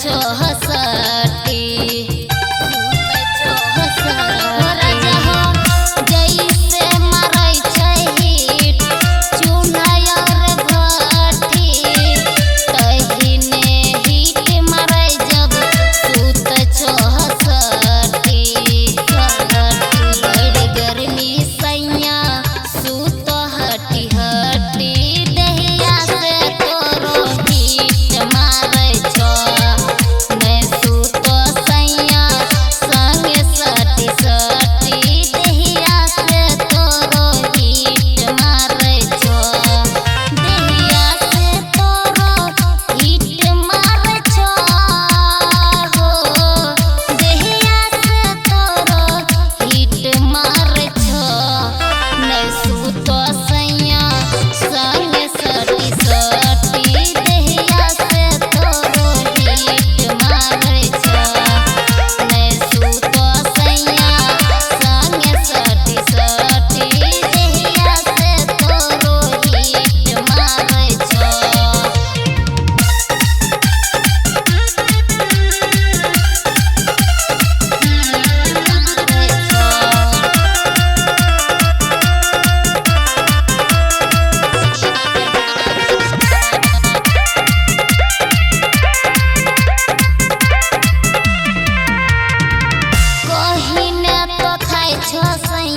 छोहसटी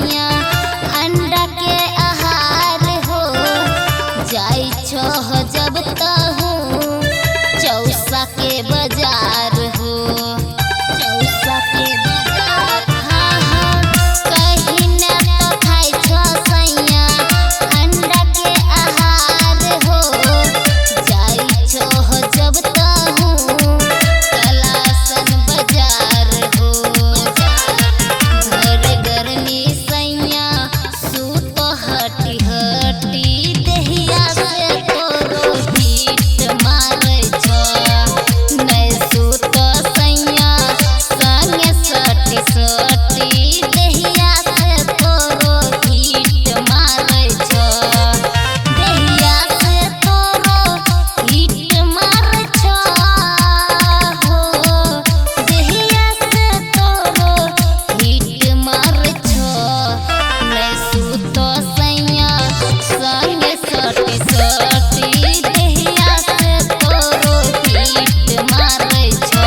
अंडा के आहार हो जाई छो जब तहु चौसा के बाजार हो चौसा के बाजार हाँ हाँ कहीं न तो खाई छो सैया अंडा के आहार हो जाई छो जब तहु कलासन बाजार हो घर गर्मी हटी हटी देहिया से तोरो हीट मारे छो नै सूत सैया संगे सटी सटी देहिया से तोरो हीट मारे छो देहिया से तोरो हीट मारे छो हो देहिया से तोरो हीट मारे छो नै सूत संगे सटी सटी देहिया से तोरो हीट मारे छो।